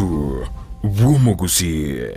Buntu Bumugusi.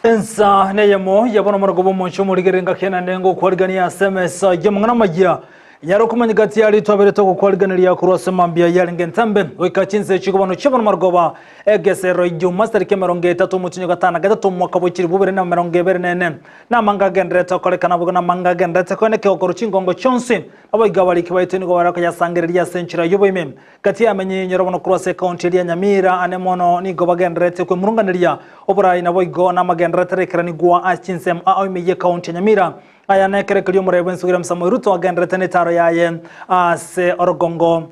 Ensa neyemo yabona muragobo muncho muri gerenga kena nengo kwarigania SMS yamangana majya yaro kumanya gati yali twabere to kwariganira kurose mambia yalinge ntambe weka chinse chikubano chabona maragoba egesero ijuma starike 3 mutunyo gatana gatatu mwaka bukiri bubere na 24 na manga gendreta kolekana bugana manga gendreta koneke okoruchingongo chonse abaigabali kibaiteni go baraka yasangereria senchira yoboime gati yamenye nyarabona kurose county ya Nyamira anemono ni go bagendreta kwe murunganiria obura ina boigo na magendreta rekrani gwa achinse aoime county Nyamira aya nekere kuri umurebe nsugira msamo Ruto agendreta netaro yaye ase Orogongo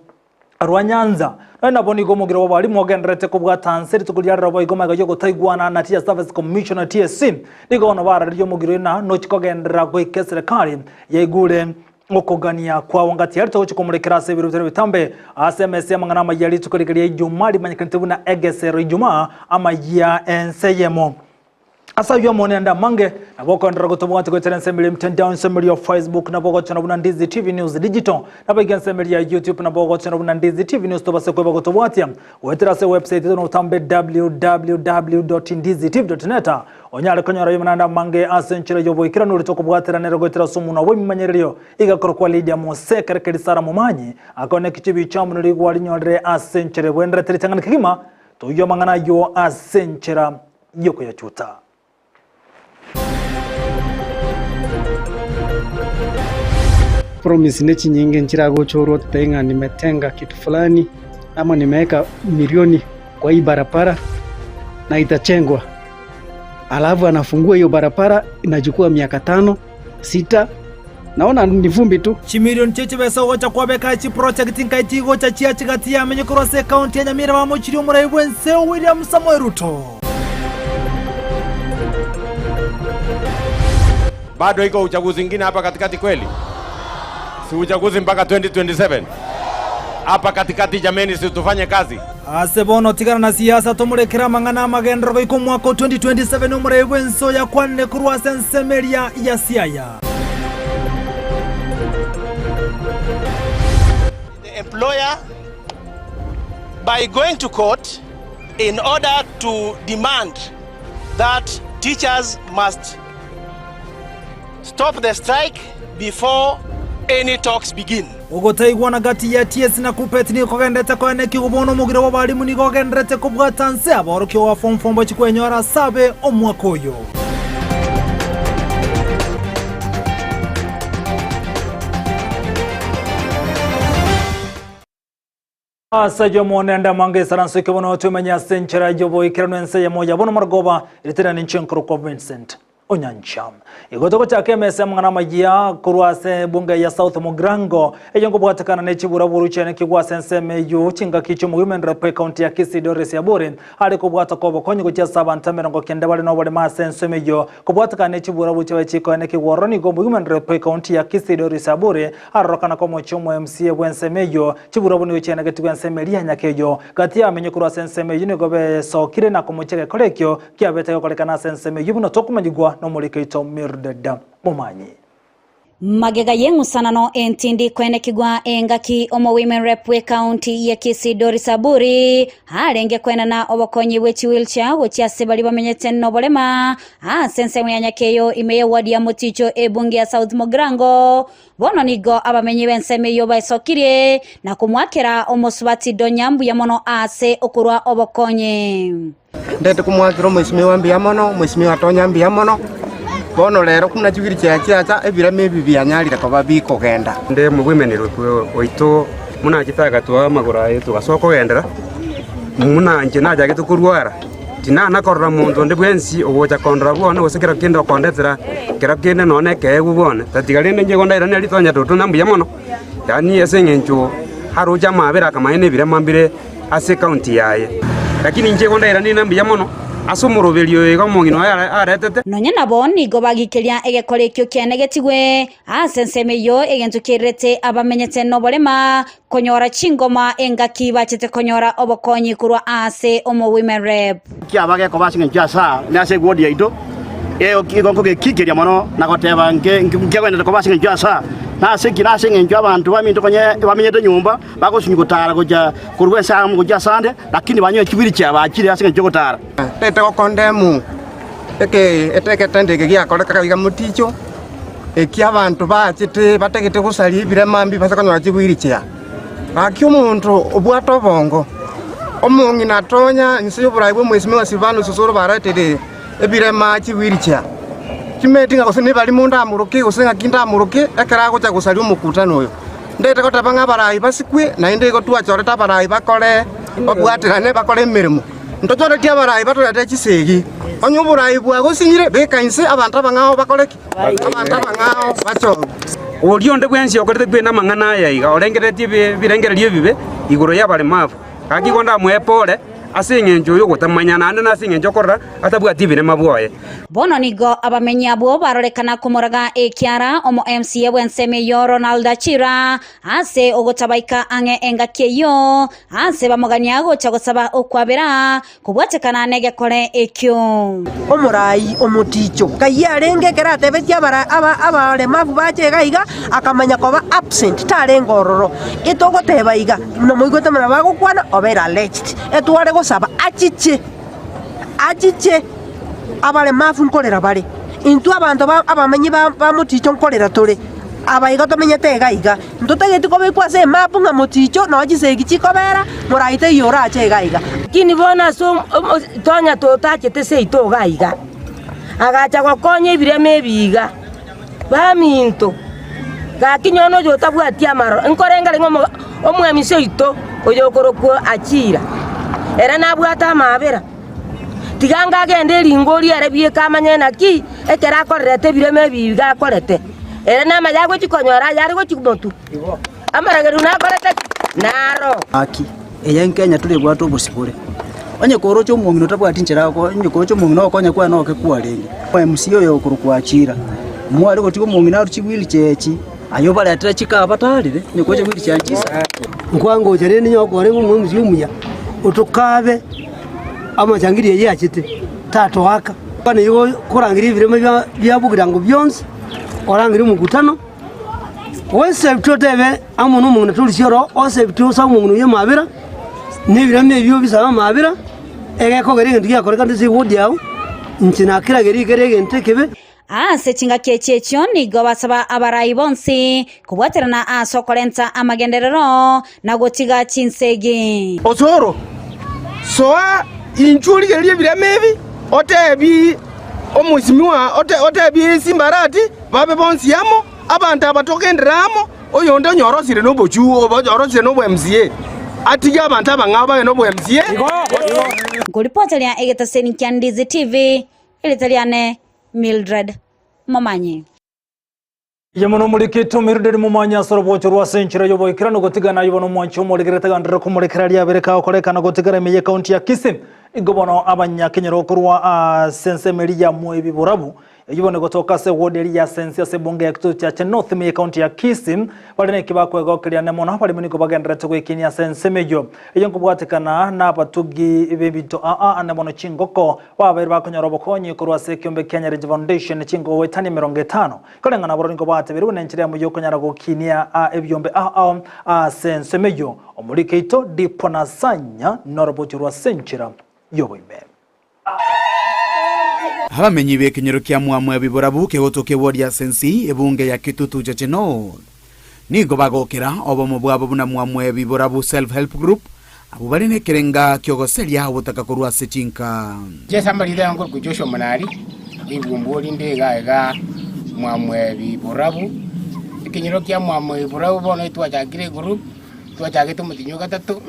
Rwanyanza na boni go mugiro wabali mwagendrete ko bwatanse tukulyara rabo igoma yo gutaigwana na TS Service Commissioner TSC nigo no bara ryo mugiro na no chikogendera go ikesere kali yegure okogania kwa wangati yarito chikomurekera se birutere bitambe SMS amangana mayali tukulikiriye Jumali manyikantebu na egesero Ijumaa ama ya enseyemo asa yo monenda mange na boko ndra gutobwa tiko nsembele mtandao nsembele ya Facebook na boko chana buna Ndizi TV News Digital na bega nsembele ya YouTube na boko chana buna Ndizi TV News to base kwa gutobwatia wetera se website no tambe www.ndizitv.net onyale konyara yimana mange asenchire yo boikira no litoko bwatera nero gutera sumu na wemi manyerero igakoro kwa Lydia Mose kerekeri sara mumanyi akone kichibi chamu no ligwa linyore asenchire bwendra teritangana kigima to yo mangana yo asenchira yoko ya chuta. Promise nechi nyingi nchirago choro tenga nimetenga kitu fulani ama nimeweka milioni kwa hii barabara na itachengwa. Alafu anafungua hiyo barabara inachukua miaka 5, 6. Naona ni vumbi tu. Chimilioni cheche besa wacha kwa beka chi project nkaitigo cha chia chigati ya menye kurose county ya Nyamira wa mochiri umuraibu nseo William Samoei Ruto. Bado iko uchaguzi mwingine hapa katikati kweli? Si uchaguzi mpaka 2027. Hapa katikati jameni, si tufanye kazi. Asebono tigana na siasa tumurekera mangana magendro iko mwaka 2027 umurebe nso ya kwane kurwa sensemeria ya Siaya. The employer by going to court in order to demand that teachers must stop the strike before any talks begin. Ogotaigwana gati ya TS na kupeti ni kogendete kwa neki ubono mugiro wabalimu ni kogendete kubwatanse abarukyo wa form bachikwenyora sabe omwakoyo. Asajo monenda mange saranso kibono tumenya senchera yobo ikranense ya moja bono margoba ilitera ninchenkro kwa Vincent Onyancham. Igotoko chake mese mwana majia kuruase bunge ya South Mugrango ejongo bwatakana nechi buraburu chene kigwa senseme yu chinga kicho mu women rep county ya Kisii Doris ya Bore hali kubwata ko bokonyi kucha 7 ngo kende bali no bali ma senseme yo kubwatakana nechi buraburu chewe chiko ne kigworoni go women rep county ya Kisii Doris ya Bore arokana ko mochumo MCA bwenseme yo chiburabuni chene getu bwenseme lia nyakeyo kati amenye kuruase senseme yu gobe sokire na kumucheke kolekyo kiabete kolekana senseme yu no tokumanyigwa no mulikeito mirdeda mumanyi magega yengusanano entindi kwene kigwa engaki omo women rep we county ya Kisii Doris Aburi harenge kwena na obokonyi wechi wheelchair wechi asebali bamenyete no bolema sense mwanyakeyo imeye wadi ya moticho ebunge ya South Mugrango bono nigo abamenyi benseme yo baisokire na kumwakera omosubati donyambu ya mono ase okurwa obokonyi ndete kumwakira mwesimiwa mbiamono mwesimiwa tonyambi amono bono lero kuna chigiri cha ebira mebi byanyalira ko babiko genda nde mu women oito muna chitaga twa magura yetu gasoko gendera muna nje na jage tukurwara tina na korra muntu ndi bwensi ogocha kondra bwone gosekera kindo kondetera kera kene none kegu bwone tatigarinde nje gonda irane ritonya tutu nambuya mono yani esengencho haruja mabera kama ene bire mambire ase county yaye lakini nje gonda irane nambuya mono asumuruberio ego mungino aretete nonya nabo nigo bagikiria egekorekyo kiane getigwe asensemeyo egentukirete abamenyete nobolema konyora chingoma engaki bachete konyora obokonyi kurwa ase omo women rep kiabage ko basinge jasa nase godi ido igonko gekikiria mono nagoteba ngegwenda ko basinge jasa nase kinase nge abantu baminto konye bamenyete nyumba bagosunyugutara goja kurwe samu goja sande lakini banyo kibiri kya bakire asinge jogotara tete kokondemu eteke tendeke giakoreka kabiga muticho ekia abantu bachite bategete gusali ibire mambi basakanywa chigwirikia baki umuntu obwato bongo omungi natonya nsiyo buraibwe mwesime wa Silvano susuru baratede ebire ma chigwirikia kimetinga kusini bali munda muruki usenga kinda muruki ekera gocha gusali umukutano oyo ndete kotabanga barayi basikwe na inde gotwa choreta barayi bakore obwatirane bakore mirimo ntotore tia barayi batore chisegi onyo barayi bwa gosinyire bekainse abantu abangao bakoreki abantu abangao bacho olio nde bwensi okorete kwena mangana ya iga orengeretie birengererie bibe igoro ya bale mafu kakigonda mwepole asingenjo yo gotamanya nande nasingenjo korra atabwati bine mabwoye bono nigo abamenyi abo barorekana kumuraga ekiara omo MCA bwensemeyo Ronald Achira ase ogotabaika ange engakeyo ase bamugania gocha gosaba okwabera kubwatekana nege kore ekyo omurai omuticho kayarenge keratebetia bara abale mafu bache gaiga akamanya koba absent tarengororo itogoteba iga no muigotemera bagokwana obera left etware saba achiche abale mafu nkolera bale intu abantu abamenyi ba muticho nkolera tole abaiga tomenyete gaiga ntotegeti ko bekwase mapu nga muticho no gisegi chikobera muraite yora ache gaiga kini bona so tonya totachete seito gaiga agacha gokonye ibireme biga baminto gakinyono jotabwatia maro nkorengale ngomo omwemiso ito oyokorokwo Achira era nabwata mabera tiganga gende lingoli arabie kamanye naki ekera korete bireme biga korete era na majago chikonyora yari go chikumotu amarageru na korete naro aki eya Kenya tuli bwato busibure onye koro cyo mungino tabwati nchera ko onye koro cyo mungino konya kwa no ke kwalenge kwa MCO yo kurukwa Achira mwari go tiko mungino aruchibwili chechi ayo bale atira chikaba talire nye ko chibwili chanchisa nkwango jereni nyoko rengo mumziumuya utukabe amachangiriye yachite tato waka bane yo kurangiri bireme byabugirango byonse orangiri mugutano wese bitotebe amuntu umuntu tulishoro ose bitusa umuntu yemabira nibirame byo bisaba mabira egeko gere ngiya koreka ndisi wodiao nchina kira gere ntekebe ase chinga kechechyo nigo basaba abarayi bonsi kubwaterana asokolenta amagenderero na gotiga chinsegi osoro soa inchuli gere biramebi otebi omuzimiwa otebi simbarati babe bonsi yamo abantu abatokenderamo oyonde nyorosire nobochu oborosire nobo MCA atiga abantu abangaba nobo MCA ngolipotelia egetaseni kyandizi TV ilitaliane Mildred Momanyi Yamono mulikito Mildred Momanyi sorobocho rwa senchira yobo ikirano gotigana yobono mwancho muligereta gandira kumulikira lya bereka okoleka na gotigara meye county ya Kisii igobono abanya kenyero kurwa sensemeri ya mwebi burabu yibone gotoka se woderi ya sensia se bonge ya kituo cha North Meye county ya Kisii bali ne kibakwe gokirya ne mono bali muniko bagendera twe kinya sensemejo yonko bwatekana na batugi bebito ane mono chingoko wabere bakonyoro bokonyi kurwa se kyombe Kenya Ridge Foundation chingo wetani 50 kolenga na borongo bate biri bunenchira mu yokonyara gokinia ebyombe sensemejo omulikeito dipona sanya norobocho rwa senchira yoboime Habamenyi bekenyero kya mwamwe biburabu kegotoke wodia sensi ebunge ya Kitutu Checheno nigo bagokera obomo bwabo buna mwamwe biburabu self help group abo bali nekerenga kyogoselia obutaka kurwa sechinka jesambali yango kujosho manari ibumboli ndega mwamwe biburabu kenyero kya mwamwe biburabu bono itwa chakire group twa chake tumutinyo gatatu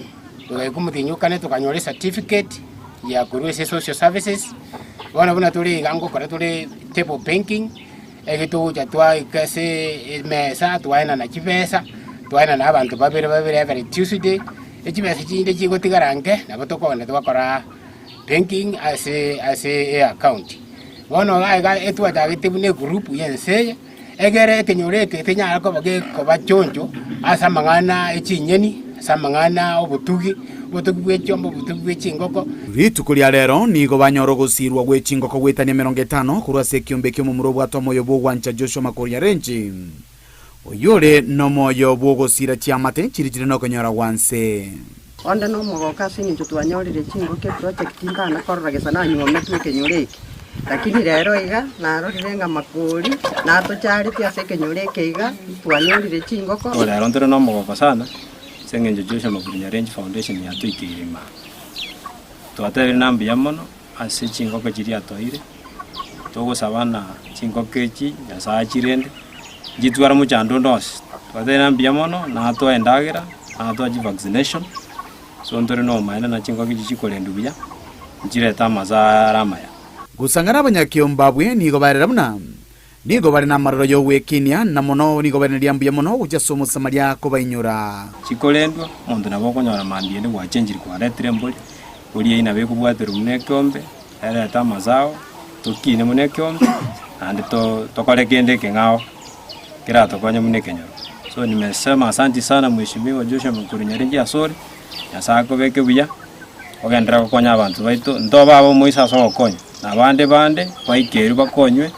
tugaikumuthinyukane tukanyore certificate ya kurwese social services bona bona tuli gango kora tuli table banking egituja twa ikase mesa twaina na kibesa twaina na abantu babere every Tuesday ekibesa kinde kigotigarange nabo tokone twakora banking as a account bona ga etwa tagitibune group yense egere tenyoreke tenya ko bage ko bachonjo asa mangana echinyeni samangana obutugi bwechombo butugi bwechingoko ritu ria rero nigo banyoro gusirwa gwechingoko gwetania 50 kurwase kiumbe kyo mu murobo atomoyo bwogwancha Joshua Makuria Renji oyore no moyo bwogosira chiamate chirijire no konyora wanse onda no mogoka sinyo twanyorire chingoke project ngana korragesa na nyome twekenyoreke lakini rero iga narorirenga Makuri na tochari tiase kenyoreke iga twanyorire chingoko rero ndero no mogoka sana sengenje Joshua Makuria Renji Foundation ya tuikirima twatere nambi yamono ase chingoko chiri atoire togosabana chingoko echi nyasaye chirende jitwara muchando ndos twatere nambi yamono na twaendagira na twaji vaccination so ndore no maana na chingoko echi chikolendu buya njireta mazaramaya gusangana abanyakiyombabwe nigo barera buna nigo bari na maroro yo gwekinia na mono nigo bari ndiambuye mono uja somo samaria ko bainyura chikolendwa mundu nabo konyora mandie ni gwachenjiri kwa retire mboli uri ina be kubwatira unekombe era tamazao tukine munekombe andi tokole kende kengao kira tokonya munekenyoro so nimesema asante sana mheshimiwa Joshua Makuria Renji asori yasako beke buya ogendera konya abantu baito ndoba abo moisa so konya na bande baikeru bakonywe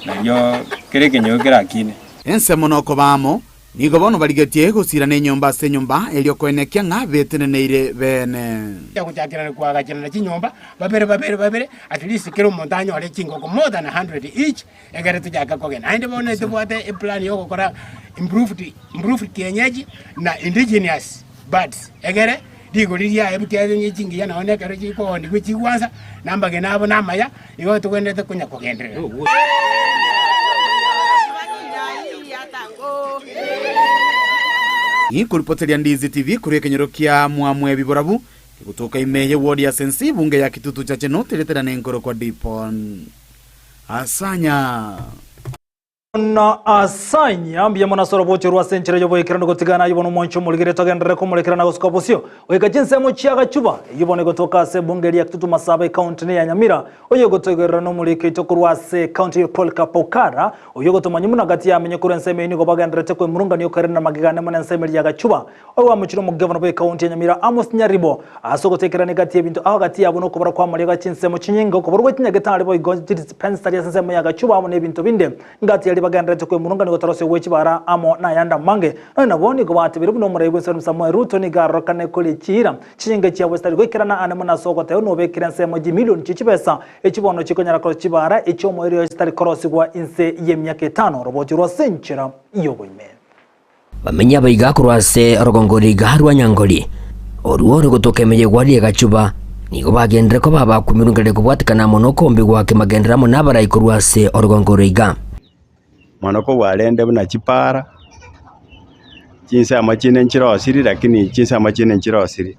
nayo kerekenyo kerakine ense mono ko bamo nigo bono barigetie gusira ne nyomba se nyomba elio koenekia nga beteneneire bene ya kujakira kwa gachana na chinyomba babere at least kero montaño ale chingoko more than 100 each egere tujaka kogena inde bona tubwate plan yo gukora improved kienyeji na indigenous birds egere digo liria ebutya nyingi yana oneka chiko ndi kwichiwanza namba genabo namaya igo tukwendete kunya kugendera Kuripoteria Ndizi TV kuri kenyero kia mwamwe biborabu kutoka imeye ward ya Sensi bunge ya Kitutu Chache no teletera nengoro kwa Dipon asanya na asanya ambiye mona soro bocho rwa senchera yobo ikirano gotigana yibono moncho muligire togendere ko mulikirana goskopusio weka jinse mo chiaga chuba yibone gotoka se bunge ya Kitutu Masabe county ya Nyamira oyo gotogerera no mulike tokurwa se county ya Polka Pokara oyo gotomanyi muna gati ya menye kurense meni gobagendere tekwe murunga niyo karina magigane mona nseme ya gachuba oyo amuchiro mu governor wa county ya Nyamira Amos Nyaribo asogo tekerane gati ya bintu aho gati ya bono kubara kwa maliga chinse mo chinyingo kuborwe kinyagetari boy go dispensary ya nseme ya gachuba amo ne bintu binde ngati ya bagandre tokwe murunga ni gotarose wechi bara amo na yanda mange na boni go bati biru no murebe serum Samuel Ruto ni garo kane kole chira chinge chia westari gwikirana ana muna soko tayo no bekira nsemo ji million chichibesa echibono chikonyara ko chibara echo moyo stari cross gwa inse yemyake 5 roboti ro senchera iyo boime bamenya baiga kurwase rogongori garwa nyangoli oruoro gutokemeye gwari gachuba nigo bagendere ko baba kumirungere kubwatikana mono kombi gwake magendera mo nabara kurwase orogongoriga manoko walende buna chipara chinsa machine nchirosiri lakini chinsa machine nchirosiri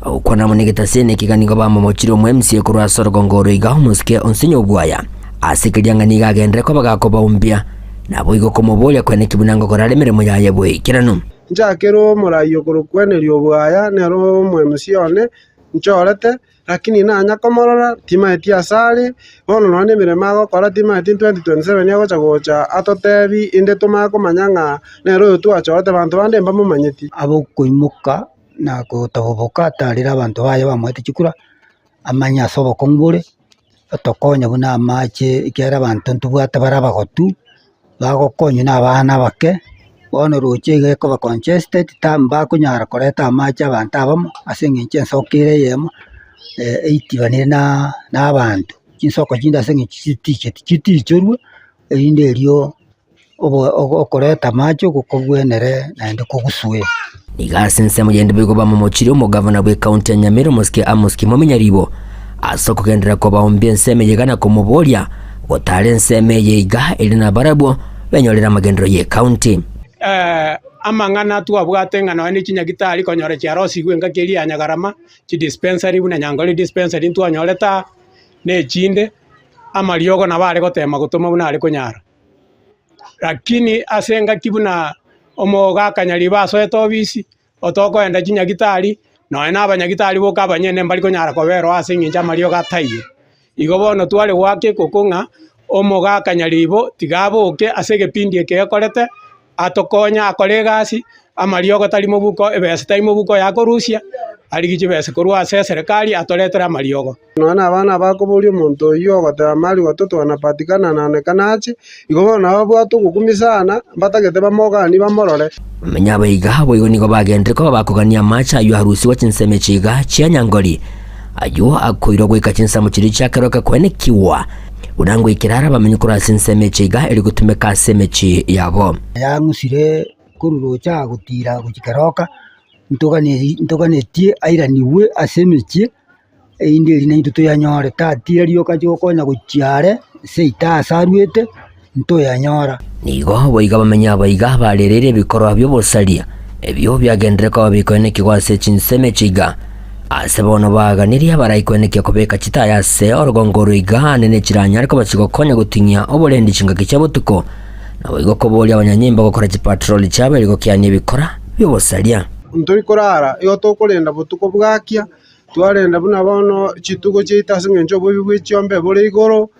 uko na munigita sene kiganigo bamo mochiro mwemsie kurwase orogongoriga muske onsinyo bwaya asikirianga niga gendere ko bagakoba umbia nabo igo komobolia kwene kibunango korale mirimo yaye bwe kirano njakero murayo kurukwenerio bwaya nero mwemsione nchorete lakini nanya komorora tima etia sali bono none miremago kora tima eti 2027 yago chagocha atotebi inde tumako manyanga nero tu achorete bantu bande mbamo manyeti abo kuimuka na kutoboka tarira bantu baye bamwete chikura amanya sobo kongbure tokonya buna amache ikera bantu ntubwata barabagotu bagokonyu n'abana bake bono roche geko ba congested tamba kunyara koreta amache abantu abamo asenge nsokire yemo eitibanire n'abantu kinsoko kinda asenge kitichorwe inde rio okoreta amache gukobwenere nande kuguswe igasense mugende bigo bamomochiro mu governor we county ya Nyamira muske Amos Nyaribo asoko gendera ko baombye nseme yegana ko mubolia gotale nseme yeiga elina barabo benyolera magendero ye county amang'ana twabwate ng'ano ni chinyagitari konyora chiarosi gwenga keria nyagarama chi dispensary buna nyangoli dispensary twanyoleta ne chinde amariogo na bare gotema gutuma buna ari kunyara lakini asenga kibuna omoga kanyari basoeta obisi otoko enda chinyagitari no na abanyagitari boka abanyene mbali kunyara kobero asinginja mariogo ataiyo igo bono twale gwake kokunga omoga kanyaribo tigaboke asege pindi ekekorete atokonya akore gasi amariogo tari mubuko ebese tari mubuko yakorusia arigiche bese korwa serikali atoletera amariogo nona abana bakobori omonto iyo goteba mari watoto wanapatikana naonekana achi igo bona babwatu gukumisana batagete bamogani bamorore menya baiga boigo nigo bagendre ko bakugania macha ayo harusi wa chinseme chiga chia nyangori ayo akoiro gwika chinsa muchiri chakeroka kwenekiwa unangwe ikirara bamenye kura sinseme chiga eri gutumeka semechi yabo yangusire kururocha gutira gukikeroka ntoganetie airaniwe asemechi indi ri naito to yanyore tatira rioka jokonya guchiare seita asarwete nto yanyora nigo boiga bamenya baiga barerere bikoro byo bosaria ebyo byagendere ko bikoene kigwase chinseme chiga asebono baganiria baraikweneke kubeka chitaya se orogongoro igane ne chiranya ariko bachigokonya gutinya oborendi chinga kichabutuko na boigo koboria abanyanyimba gukora patrol cyabe riko kyanye bikora byobosaria ntori korara iyo tokorenda butuko bwakia twarenda buna bono chitugo cheitase ngencho bobibwe chiombe bore igoro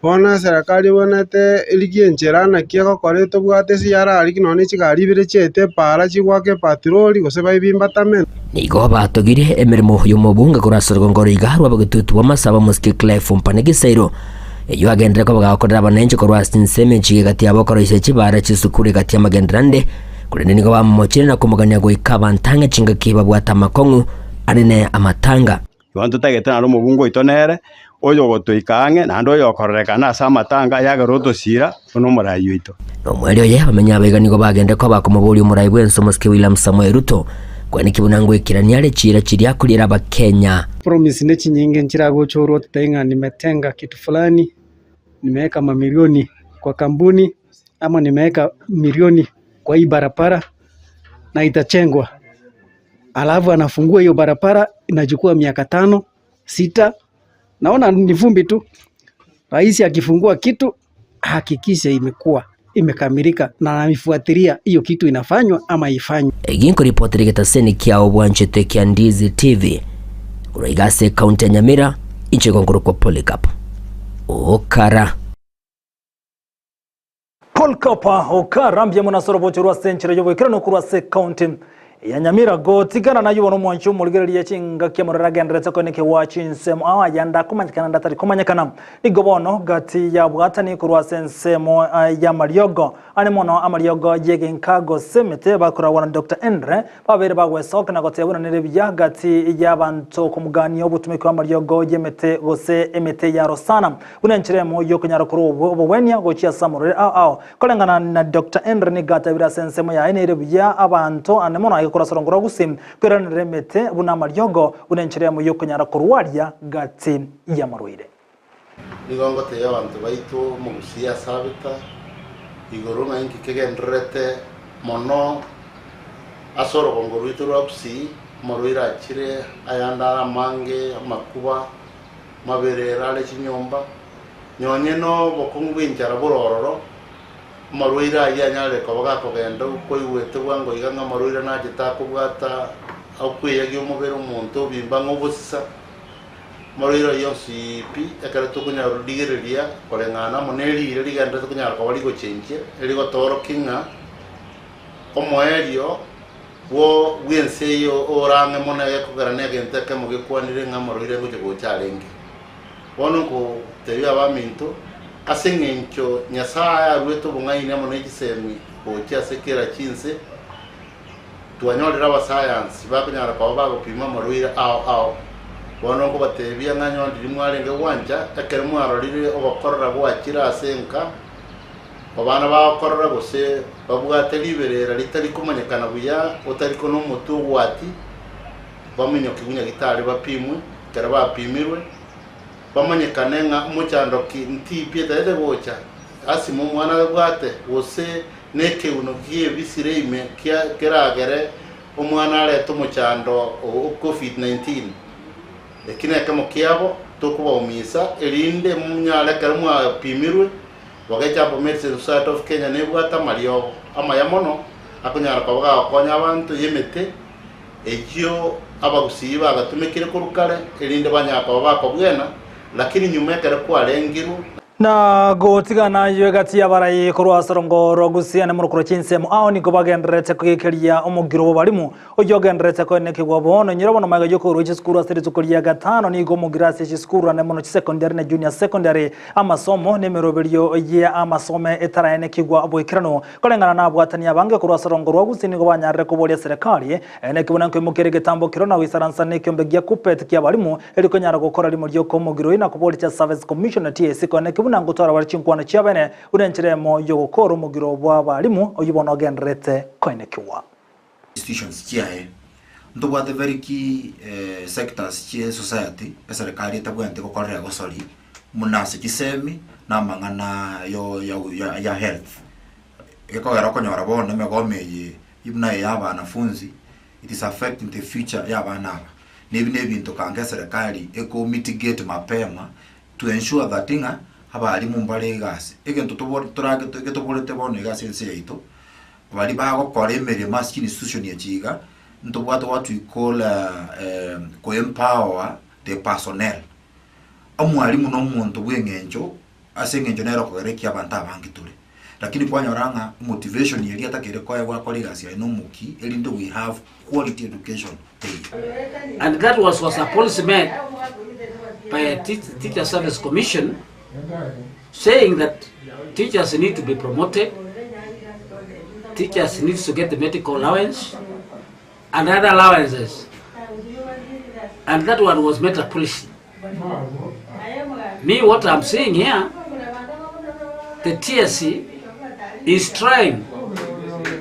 bona serikali bonete iligiencherana kiego koreto bwate siara aliki none chigari bire chete para chigwake patroli gose baibimbatame nigo batogire emirimo y'umubunga kurasoro ngoro igarwa bagututu wamasaba muski Clef Mpanegiseiro eyo agendera ko bagakorera abanenje korwa sinseme chigati yabokoro isechi bara chisukure gati amagendrandi kurene nigo bamumochire na kumuganya go ikabantanga chinga kiba bwata makongu anene amatanga wantu tagete na rumubungo itonere oyo gotoikange nando yo korrekana samatanga yagaroto sira ono murayo ito no mwelio ye bamenya bega nigo bagende ko bakomobuli umurayi bwenso muski William Samuel Ruto kwani kibunango ikiraniale chira chiri akulira abakenya promise ne chinyinge nchirago choro tenga nimetenga kitu fulani nimeweka mamilioni kwa kampuni ama nimeweka milioni kwa hii barabara na itachengwa alafu anafungua hiyo barabara inachukua miaka 5 6 naona ni vumbi tu. Rais akifungua kitu hakikisha imekamilika na anamifuatilia hiyo kitu inafanywa ama ifanywe. Eginko ripoti rigetaseni kia obwanchete kia Ndizi TV uraigase kaunti ya Nyamira inche gongoro kwa Polycarp Okara Okara mbye munasoro bochurwa senchire yobo ikirano kurwa se kaunti ya Nyamira go tigana na yubono mwanchu muligeri ya chinga kya murara gendretse ko neke wachinsemo awajanda kumanyikana ndatari kumanyikana igobono gati ya bwatani kurwa sensemo ya Mariogo ane mono amariogo yege nkago semete bakura wana Dr. Endre babere bagwesoka na gotebuna nerebya gati y'abantu kumugani obutumiko amariogo yemete gose emete ya Rosana bunenchiremo yo kunyara kuri obwenya go chia samurere kolengana na Dr. Endre ni gata bira sensemo ya nerebya abantu ane mono kurasarongora gusim kwerana remete buna Mariogo bunenchiremo yo kunyara kurwaria gati ya Marwire nigongo te abantu baitu mu siasa bita igoro na inki kegendrete mono asoro gongoro iturapsi Marwira chire ayanda mange makuba maberera le chinyomba nyonyeno bokungu injara borororo Marwira yanyale ko bagakogenda uko iwete bwango iganga Marwira na gitakubwata akwiye gyo mubero umuntu bimba ngobusisa Marwira yonsi pi ekara tukunya rudigereria kolengana moneli riganda tukunya ko bali go chenje eligo toro kinga omoerio wo wienseyo orange mona yakugarane gente ke muge kwanire nga Marwira ngo go chalenge wono ko teya baminto asengencho nyasaya rweto bungaine moneki semi ko chasekera chinse tuanyolera ba science bakunyara ko bagopima Marwira bono ko batebya nganyo ndi mwarenge wanja takeremo arorire obakorera gwakira asenka abana bakorera gose babwate liberera litari kumanyekana buya otariko no mutu wati bamenyo kigunya gitari bapimwe kera bapimirwe bamanyekane nga muchando ki ntipye dede bocha asimo mwana bwate gose neke unokie bisireime kiragere omwana areto muchando o COVID-19 lakini kama kiabo tokubomisa elinde munyale karimwa pimirwe wagachapo Medicine Society of Kenya nebwata malio ama yamono akunyara kwabaga konya abantu yemete ekyo abagusiba agatumikire kurukale elinde banyaka babako bwena lakini nyuma yake kwa lengiru na gotigana ywe gati y'abarayi kurwa sorongoro gusiana mu rukoro cy'insemo aho niko bagenderetse kwikeria umugiro barimu ojogenderetse ko nekigwa bono nyirabono maga yo kuru cy'skuru aseretse ko ya gatano niko mugirase cy'skuru na mono secondary na junior secondary amasomo nemero biriyo ya amasome etarane kigwa aboikirano kolengana na bwatani abange kurwa sorongoro gusini ko banyarre ko bole serikali nekibona ko mukere getambo kirona wisaransa nekyo mbegia kupet kya barimu eliko nyara gukora limo ryo ko mugiro ina ko bole service commission TSC ko bunango tora bari chinkwana cyabene urencheremo yo gukora umugiro bw'abarimu oyibona genderete koinekiwa institutions chiae ndo bwa the very key sectors chia society serikali tabwente ko korera gosori munase kisemi na mangana yo ya health eko yaro konyora bona megomeye ibna yaba nafunzi it is affecting the future yaba na nebine bintu kange serikali eko mitigate mapema to ensure that inga abarimu mbare gasi egento turage tugetorete bono gasi enseito bari bago kore mere mask institution yachiga ntobwato what we call ko empower the personnel omwarimu no muntu bwengenjo asengenjo nero kogereki abantu abangitule lakini kwanyoranga motivation yeli atakere kwa kore gasi no muki elindo we have quality education and that was a policy made by a teacher service commission saying that teachers need to be promoted, teachers need to get the medical allowance and other allowances, and that one was made a policy. Me, what I'm saying here, the TSC is trying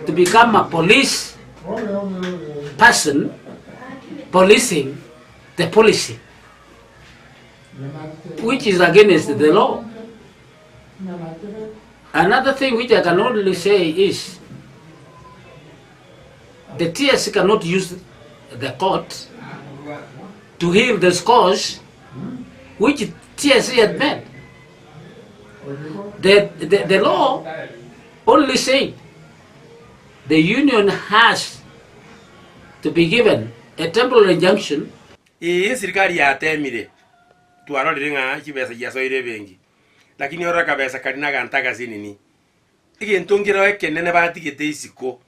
to become a police person policing the policy, which is against the law. Another thing which I can only say is the TSC cannot use the court to hear the scores which TSC had made. The law only say the union has to be given a temporary injunction. Serikali ya temire tuarorire nga kibesa yasoire bengi lakini ora kabesa kalina gantaka zinini igentongira ekenene batigete isiko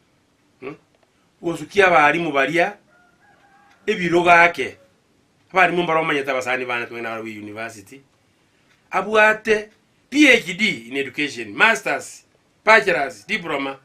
wosukia abarimu baria ebiro gake abarimu baromanyeta basani bana twena bari university abwate PhD in education, masters, bachelors, diploma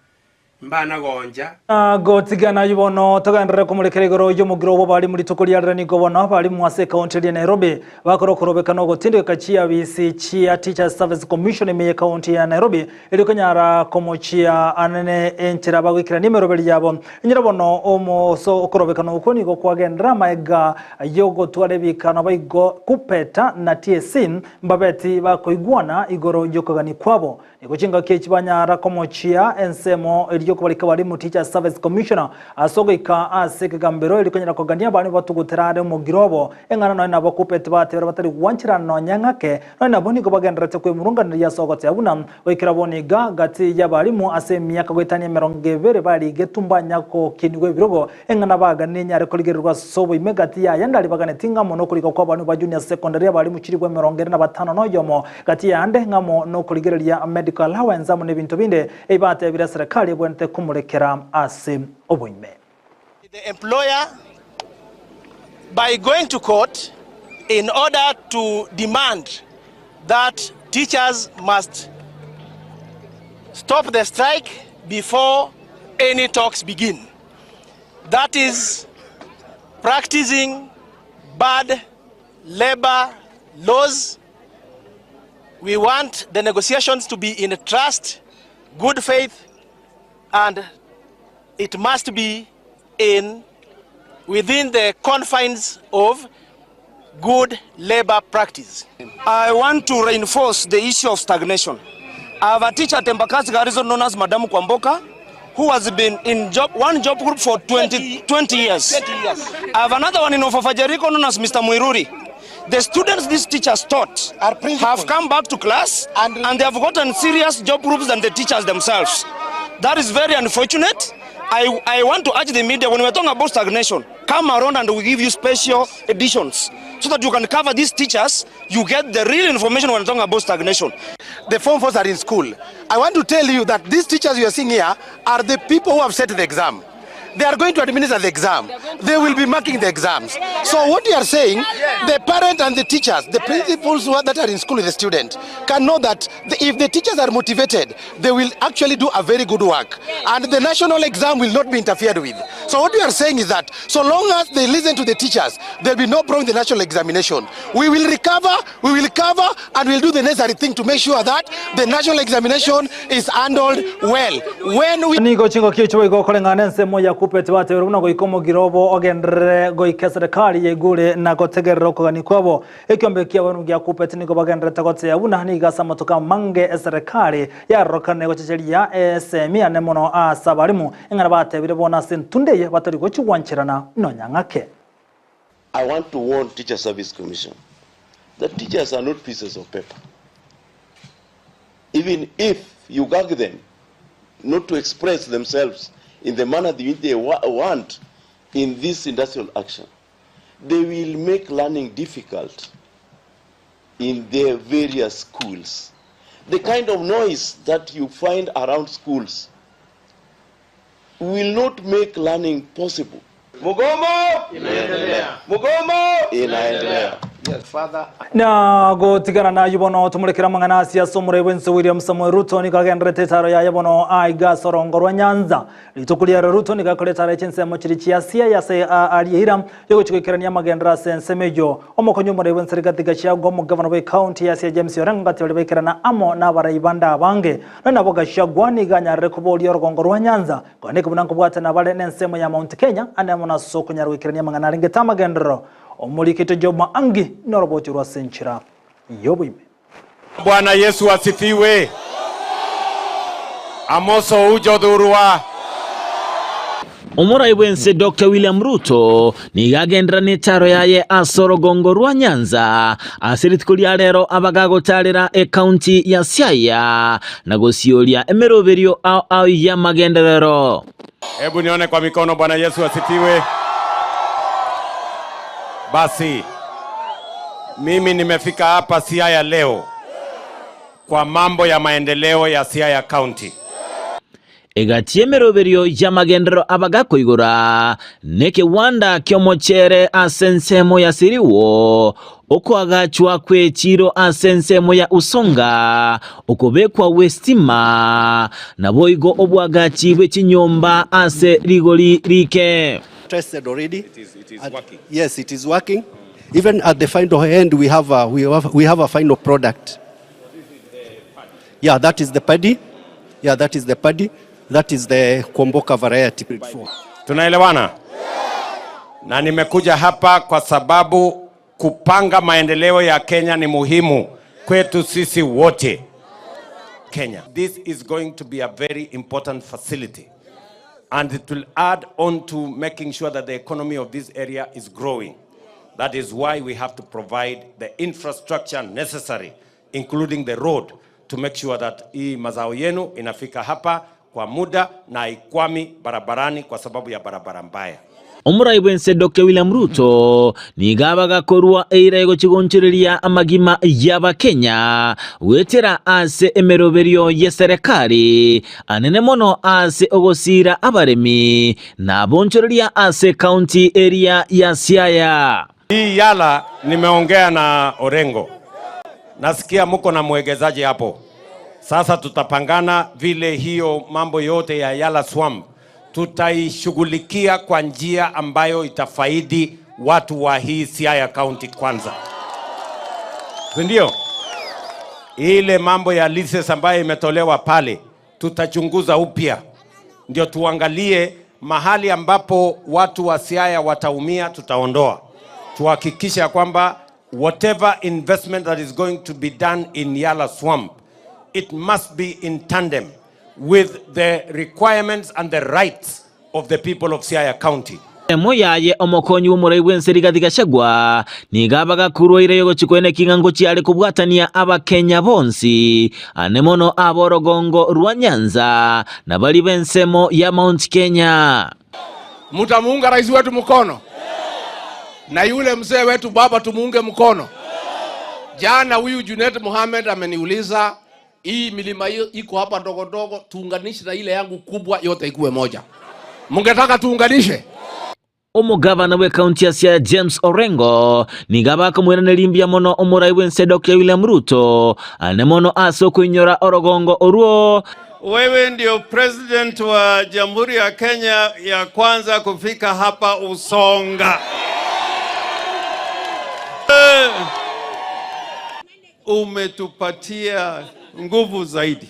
mbana gonja gotigana yubono tagandere kumurekere goro yo mugiro bo bari muri tukuri yarani nigo bono bari mu ase county ya Nairobi bakorokorobeka no gotinde kachiya bisi chia teacher service commission me county ya Nairobi eliko nyara komochia anene enchira bagwikira nimero beri yabo nyirabono omo so okorobeka no ukoni go kwagendera maega yogo twarebika baigo kupeta na TSC mbabeti bakoigwana igoro yokogani kwabo ikuchinga kechibanyara komochia ensemo eriyo kubalika bari mu teacher service commissioner asogoika aseke gambero elikonyera kogania bani batuguterare mu girobo engana no nabo kupete batera batari wanchira no nyangake no nabo niko bagenderete kwe murunganira ya sogote abuna wekira boniga gati yabari mu ase myaka gwetania 20 bari getumbanya ko kinigwe birogo engana bagane nyare koligerwa sobo imegati ya yandali bagane tinga mono kuliko kwa bani ba junior secondary bari mu kirigwe 25 no yomo gati yande ngamo no koligerya medical allowance mu nebintu binde ebate bira serikali bwente kumurekera ase obuime. The employer, by going to court in order to demand that teachers must stop the strike before any talks begin. That is practicing bad labor laws. We want the negotiations to be in trust, good faith, and it must be within the confines of good labor practice. I want to reinforce the issue of stagnation. I have a teacher at Embakasi Garrison known as Madam Kwamboka, who has been in one job group for 20 years. I have another one in Ofafajariko known as Mr. Muiruri. The students these teachers taught have come back to class and they have gotten serious job groups than the teachers themselves. That is very unfortunate. I want to urge the media, when we're talking about stagnation, come around and we'll give you special editions so that you can cover these teachers. You get the real information when we're talking about stagnation. The Form 4s are in school. I want to tell you that these teachers you are seeing here are the people who have set the exam. They are going to administer the exam. They will be marking the exams. So what you are saying, the parent and the teachers, the principals that are in school with the student, can know that if the teachers are motivated, they will actually do a very good work. And the national exam will not be interfered with. So what you are saying is that so long as they listen to the teachers, there will be no problem in the national examination. We will recover, and we'll do the necessary thing to make sure that the national examination is handled well. When we kupete wate uruna goikomo girobo ogendere goike serikali yegure na gotegerera kugani kwabo ekyombe kyabanu gya kupete niko bagendere tagote yabuna ni gasa motoka mange serikali ya rokane gochecheria SME ane mono asabarimu engana batebire bona sentundeye batari gochigwanchirana nonyangake. I want to warn Teacher Service Commission that teachers are not pieces of paper. Even if you gag them not to express themselves in the manner they want in this industrial action, they will make learning difficult in their various schools. The kind of noise that you find around schools will not make learning possible. Mugomo inaendelea. Mugomo inaendelea. Yes, Father. Na gotigana na yubono tumurekera mangana siasa Murebe William Samuel Ruto ni kagendrete taro ya yubono aiga sorongorwa Nyanza litukulia Ruto ni kakoleta rechense mochiri chiasia ya se alihira yo chikikirania magendra sense mejo omokonyo Murebe serikati gashago mu governor we county ya James Orenga tebekirana amo na barayibanda bange na bogashagwa ni ganyare kuboli yorongorwa Nyanza kone kubunanko bwata na bale nensemo ya Mount Kenya anamona soko nyarwikirania mangana ringeta magendro omulikite Joma Angi noroboti rwa senchira yobuime. Bwana Yesu asifiwe. Amoso ujodurwa. Omuraiwense Dr. William Ruto ni gagendra netaro yaye asorogongo rwa Nyanza asiritukulia rero abagagotarira county ya Siaya na gosiolia emeroberio au ya magenderero. Hebu nione kwa mikono. Bwana Yesu asifiwe. Basi mimi nimefika hapa Siaya leo kwa mambo ya maendeleo ya Siaya County. Egatie meroberio ya magendero abagakoigura neke wanda kyomochere asensemo ya siriwo oko agachwa kwe chiro asensemo ya usonga okobekwa westima na boigo obwagachi bwechinyomba ase rigoli rike. Tested already. It is working. Yes, it is working. Even at the final end, we have a final product. Yeah, that is the paddy. Yeah, that is the paddy. That is the Kwamboka variety. Tunaelewana? Na nimekuja hapa kwa sababu kupanga maendeleo ya Kenya ni muhimu kwetu sisi wote. Kenya. This is going to be a very important facility. And it will add on to making sure that the economy of this area is growing. That is why we have to provide the infrastructure necessary, including the road, to make sure that hii mazao yenu inafika hapa kwa muda na ikwami barabarani kwa sababu ya barabara mbaya. Omuraiwense Dr. William Ruto ni gabagakorwa eirego chigonchereria amagima yaba Kenya wetera ase emeroberio ye serikali anene mono ase ogosira abaremi na bonchereria ase county area ya Siaya. Hii Yala nimeongea na Orengo. Nasikia muko na mwegezaji hapo. Sasa tutapangana vile hiyo mambo yote ya Yala Swamp tutaishughulikia kwa njia ambayo itafaidi watu wa hii Siaya County kwanza. Ndio? Ile mambo ya leases ambayo imetolewa pale tutachunguza upya. Ndio tuangalie mahali ambapo watu wa Siaya wataumia tutaondoa. Tuhakikisha kwamba whatever investment that is going to be done in Yala Swamp it must be in tandem with the requirements and the rights of the people of Siaya County. Moyaye omokonyi w'umurai w'enseri Rigathi Gachagua nigabaga kurwaire yogo chikwene kingango chiare kubwatania abakenya bonsi anemono aborogongo rwa Nyanza na bali bensemo ya Mount Kenya. Mutamuunga rais wetu mkono na yule mzee wetu baba tumuunge mkono. Jana huyu Junet Mohamed ameniuliza hii milima iko hapa ndogo ndogo tuunganishe na ile yangu kubwa yote ikuwe moja. Mungetaka tuunganishe? Omugavana we county ya Siaya James Orengo nigabaka mwene limbia mono omurai wense Dr. William Ruto anemono aso kuinyora orogongo oruo. Wewe ndio president wa Jamhuri ya Kenya ya kwanza kufika hapa Usonga. Umetupatia nguvu zaidi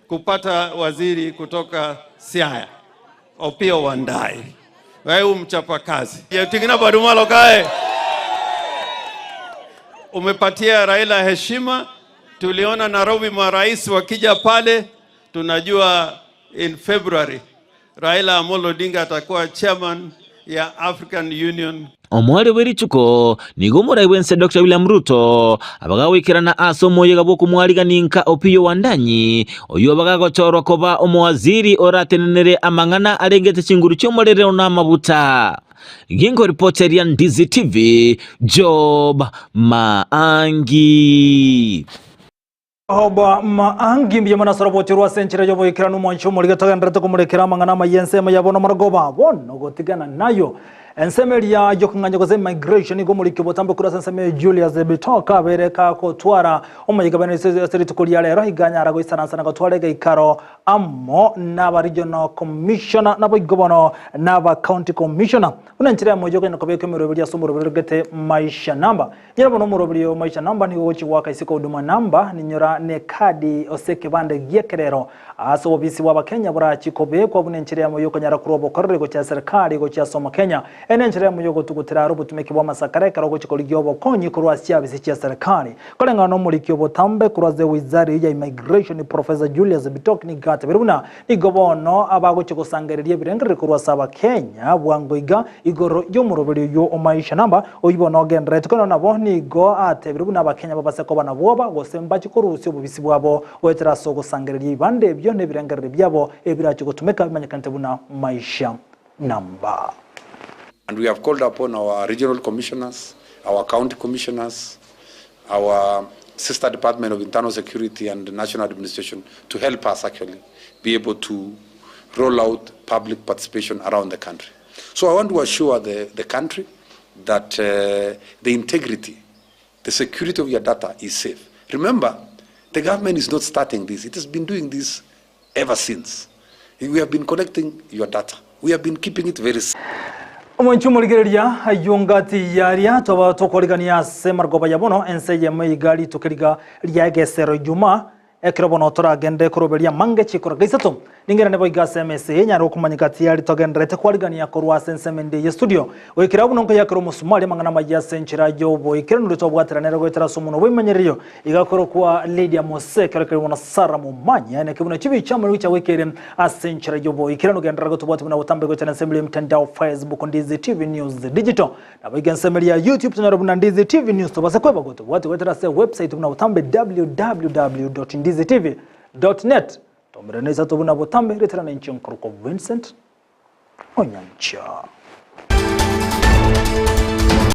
kupata waziri kutoka Siaya, Opiyo Wandayi. Wewe mchapa kazi. Yatingina badumalo kae. Umepatia Raila heshima. Tuliona Nairobi marais wakija pale. Tunajua in February Raila Amolo Odinga atakuwa chairman ya African Union. Omwale werichuko nigo murai wense Dr. William Ruto abagawikirana aso moyega boku mwaliga ninka Opiyo Wandayi oyo bagagochorwa koba omwaziri oratenenere amangana arengete chinguru cyomorere na mabuta. Gingo reporter ya Ndizi TV Job Maangi. Oba Maangi mbiyamana sorobotirwa senchira yobo ikiranu mwancho muriga tagandrate kumurekera mangana mayense mayabono maragoba bono gotigana nayo ensemelia yokunganya goze migration go muri kibotambe kura senseme Julius Bitoka bereka ko twara omayiga bene seri tukuri rero higanya arago isanansa ngo twarega ikaro ammo n'aba regional commissioner n'abo igobono n'aba county commissioner unanchira mojo ko nokobeke mero bya somoro bergete maisha namba nyirabo no muro byo maisha namba ni wochi waka isiko huduma namba ni nyora ne kadi oseke bande gyekerero aso obisi wa Kenya burachi kobekwa bunenchira moyo ko nyara kurobo korrego cha serikali go cha soma Kenya enenjere mu yogo tugutira rubu tumekibwa masakare karogo chikoligyo bokonyi kurwasia bisikia serikali kolenga no muri kyobo tambe kurwaze wizari ya immigration Professor Julius Bitoka ni gate beruna igobono abago chikosangererie birengere kurwasa Kenya bwangoiga igoro yo muroberi yo omaisha namba oyibono gendre tukono nabo ni go ate beruna Abakenya babase ko banaboba gosemba chikurusi obubisi bwabo wetera so gusangererie bande byo ne birengere byabo ebiracho gutumeka bimanyakante buna maisha namba. And we have called upon our regional commissioners, our county commissioners, our sister department of internal security and national administration to help us actually be able to roll out public participation around the country. So I want to assure the country that the integrity, the security of your data is safe. Remember, the government is not starting this. It has been doing this ever since. We have been collecting your data. We have been keeping it very safe. Omonchumurigeria ayungati yaria toba tokoligania semargoba yabono enseye meigali tukiriga ryagesero juma ekrobono tora gende kuroberia mange chikora gaisato ningera nebo igasemese nyaro kumanyikati yari togendrete kwaligania korwa sensemende ye studio wekirabu nonko yakro musumali mangana majya senchira jobo ikirano to bwateranera gwetera somuno wimenyereyo igakoro kwa Lydia Mose kerekere wona Sara Mumanya ne kibuna chibi chamwe cha wekere asenchira jobo ikirano gendra go tobwate buna utambe gwetera assembly mtandao Facebook Ndizi TV News Digital na bigansembeli ya YouTube tunaro buna Ndizi TV News to basakweba go tobwate gwetera se website buna utambe www.ndizitv.net Tomreneza tobuna botambe retrana nchi Nkuruko Vincent Onyancha.